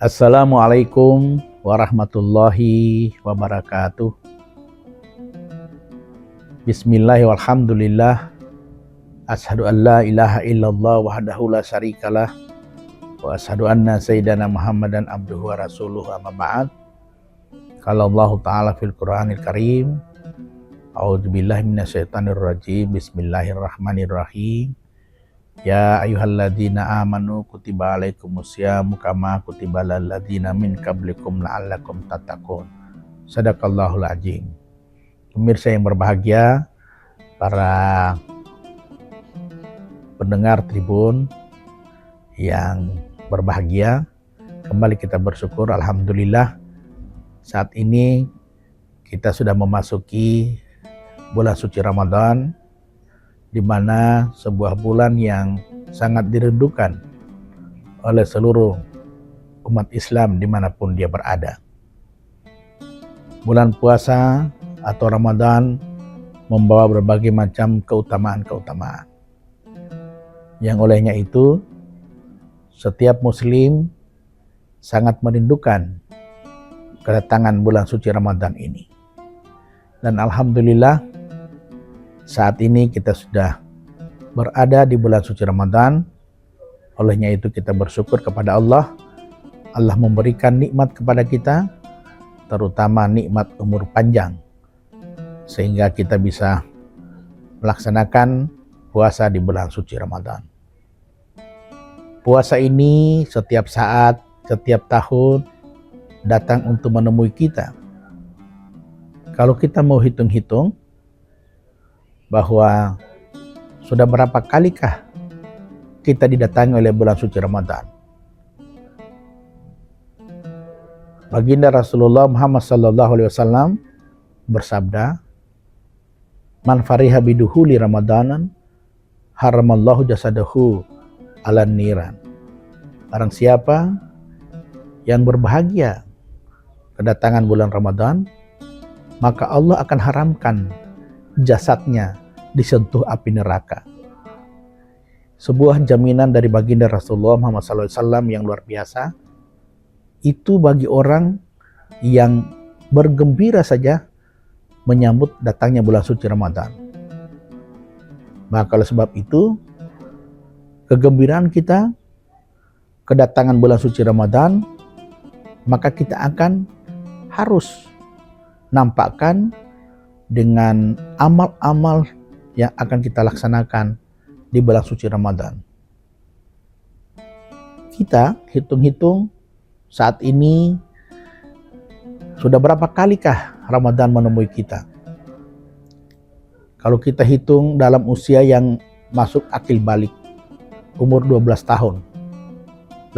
Assalamualaikum warahmatullahi wabarakatuh. Bismillahirrahmanirrahim. Walhamdulillah. Ashhadu an la ilaha illallah wahdahu la syarikalah wa ashhadu anna sayyidana Muhammadan abduhu wa rasuluhu amma ba'd. Qala Allah Ta'ala fil Qur'anil Karim. A'udzubillahi minasyaitonir rajim. Bismillahirrahmanirrahim. Ya ayyuhalladzina amanu kutiba alaikumusyamu kama kutiba alal ladzina min qablikum la'allakum tattaqun. Shadaqallahul azim. Pemirsa yang berbahagia, para pendengar Tribun yang berbahagia, kembali kita bersyukur alhamdulillah saat ini kita sudah memasuki bulan suci Ramadan, di mana sebuah bulan yang sangat dirindukan oleh seluruh umat Islam dimanapun dia berada. Bulan puasa atau Ramadan membawa berbagai macam keutamaan-keutamaan, yang olehnya itu setiap muslim sangat merindukan kedatangan bulan suci Ramadan ini. Dan alhamdulillah saat ini kita sudah berada di bulan suci Ramadan. Olehnya itu kita bersyukur kepada Allah. Allah memberikan nikmat kepada kita, terutama nikmat umur panjang, sehingga kita bisa melaksanakan puasa di bulan suci Ramadan. Puasa ini setiap saat, setiap tahun datang untuk menemui kita. Kalau kita mau hitung-hitung, bahwa sudah berapa kalikah kita didatangi oleh bulan suci Ramadan. Baginda Rasulullah Muhammad SAW bersabda, "Man fariha biduhuli Ramadanan, haramallahu jasadahu ala niran." Barang siapa yang berbahagia kedatangan bulan Ramadan, maka Allah akan haramkan jasadnya disentuh api neraka. Sebuah jaminan dari baginda Rasulullah Muhammad SAW yang luar biasa. Itu bagi orang yang bergembira saja menyambut datangnya bulan suci Ramadan. Maka oleh sebab itu, kegembiraan kita kedatangan bulan suci Ramadan, maka kita akan harus nampakkan dengan amal-amal yang akan kita laksanakan di bulan suci Ramadan. Kita hitung-hitung saat ini sudah berapa kalikah Ramadan menemui kita? Kalau kita hitung dalam usia yang masuk akil balik, umur 12 tahun.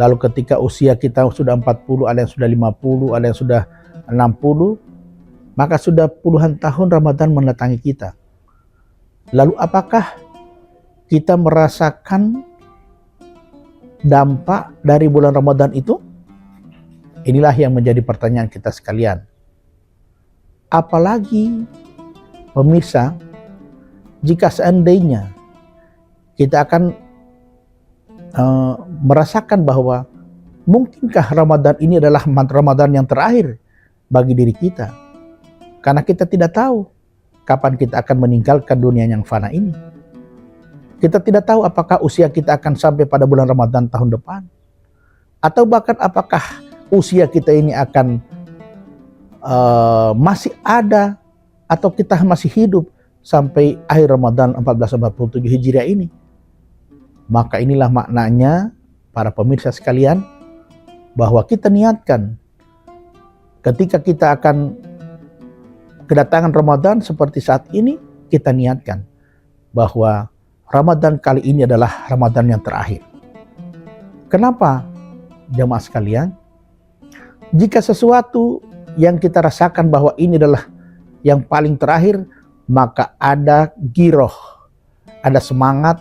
Lalu ketika usia kita sudah 40, ada yang sudah 50, ada yang sudah 60, maka sudah puluhan tahun Ramadan mendatangi kita. Lalu apakah kita merasakan dampak dari bulan Ramadan itu? Inilah yang menjadi pertanyaan kita sekalian. Apalagi pemirsa, jika seandainya kita akan merasakan bahwa mungkinkah Ramadan ini adalah Ramadan yang terakhir bagi diri kita. Karena kita tidak tahu kapan kita akan meninggalkan dunia yang fana ini. Kita tidak tahu apakah usia kita akan sampai pada bulan Ramadan tahun depan. Atau bahkan apakah usia kita ini akan masih ada, atau kita masih hidup sampai akhir Ramadan 1447 Hijriah ini. Maka inilah maknanya para pemirsa sekalian, bahwa kita niatkan ketika kita akan kedatangan Ramadan seperti saat ini, kita niatkan bahwa Ramadan kali ini adalah Ramadan yang terakhir. Kenapa, jemaah sekalian? Jika sesuatu yang kita rasakan bahwa ini adalah yang paling terakhir, maka ada giroh, ada semangat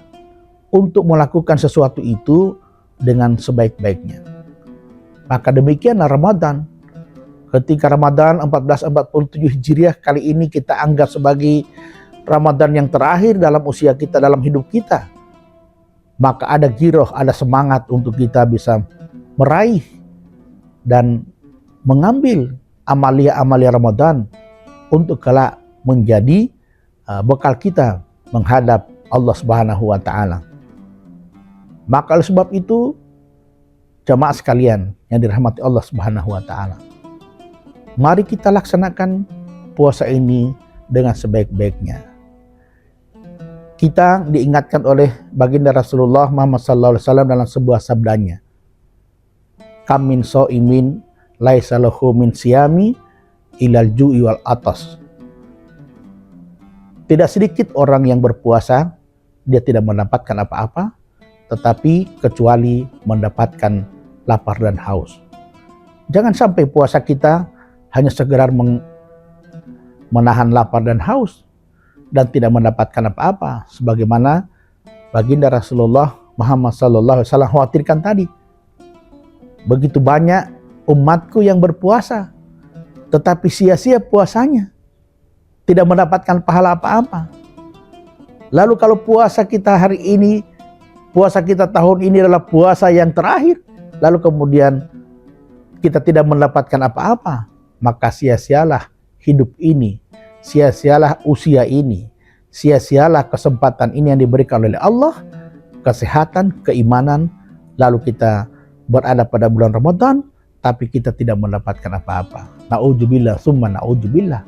untuk melakukan sesuatu itu dengan sebaik-baiknya. Maka demikianlah Ramadan. Ketika Ramadan 1447 Hijriah kali ini kita anggap sebagai Ramadan yang terakhir dalam usia kita, dalam hidup kita, maka ada giroh, ada semangat untuk kita bisa meraih dan mengambil amalia-amalia Ramadan untuk kelak menjadi bekal kita menghadap Allah Subhanahu wa taala. Maka oleh sebab itu, jamaah sekalian yang dirahmati Allah Subhanahu wa taala, mari kita laksanakan puasa ini dengan sebaik-baiknya. Kita diingatkan oleh baginda Rasulullah Muhammad SAW dalam sebuah sabdanya, "Kam min shaimin laisa lahu min siyami ilal ju'i wal atas." Tidak sedikit orang yang berpuasa, dia tidak mendapatkan apa-apa, tetapi kecuali mendapatkan lapar dan haus. Jangan sampai puasa kita hanya sekedar menahan lapar dan haus dan tidak mendapatkan apa-apa, sebagaimana baginda Rasulullah Muhammad SAW khawatirkan tadi. Begitu banyak umatku yang berpuasa, tetapi sia-sia puasanya, tidak mendapatkan pahala apa-apa. Lalu kalau puasa kita hari ini, puasa kita tahun ini adalah puasa yang terakhir, lalu kemudian kita tidak mendapatkan apa-apa, maka sia-sialah hidup ini, sia-sialah usia ini, sia-sialah kesempatan ini yang diberikan oleh Allah, kesehatan, keimanan, lalu kita berada pada bulan Ramadan, tapi kita tidak mendapatkan apa-apa. Na'udzubillah, summa na'udzubillah.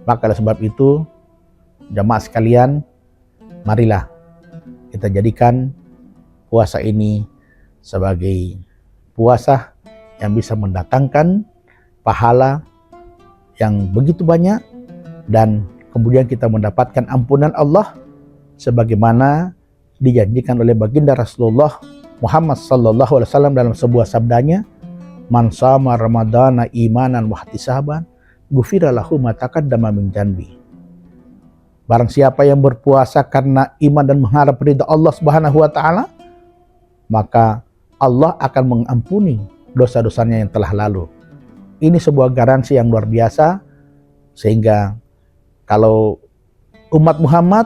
Maka oleh sebab itu, jamaah sekalian, marilah kita jadikan puasa ini sebagai puasa yang bisa mendatangkan pahala yang begitu banyak, dan kemudian kita mendapatkan ampunan Allah sebagaimana dijanjikan oleh baginda Rasulullah Muhammad SAW dalam sebuah sabdanya, "Man shama ramadhana imanan wa ihtisaban, ghufira lahu ma taqaddama min dzanbi." Barang siapa yang berpuasa karena iman dan mengharap ridha Allah Subhanahu wa taala, maka Allah akan mengampuni dosa-dosanya yang telah lalu. Ini sebuah garansi yang luar biasa, sehingga kalau umat Muhammad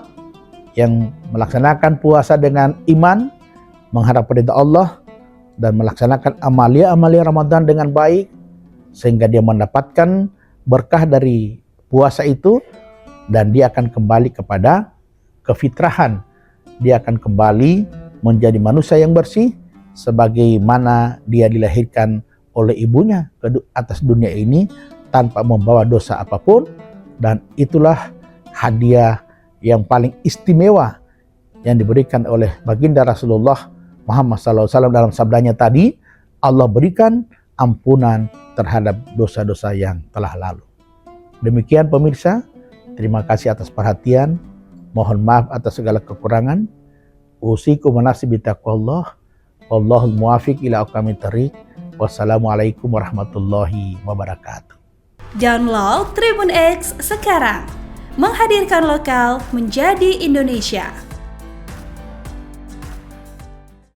yang melaksanakan puasa dengan iman, mengharap ridha Allah, dan melaksanakan amalia-amalia Ramadan dengan baik, sehingga dia mendapatkan berkah dari puasa itu, dan dia akan kembali kepada kefitrahan. Dia akan kembali menjadi manusia yang bersih, sebagaimana dia dilahirkan oleh ibunya ke atas dunia ini tanpa membawa dosa apapun. Dan itulah hadiah yang paling istimewa yang diberikan oleh baginda Rasulullah Muhammad SAW dalam sabdanya tadi, Allah berikan ampunan terhadap dosa-dosa yang telah lalu. Demikian pemirsa, terima kasih atas perhatian, mohon maaf atas segala kekurangan. Usikum wa nafsi bitaqwallah, wallahul muwafiq ila aqwamit thariq. Wassalamualaikum warahmatullahi wabarakatuh. Download Tribun X sekarang, menghadirkan lokal menjadi Indonesia.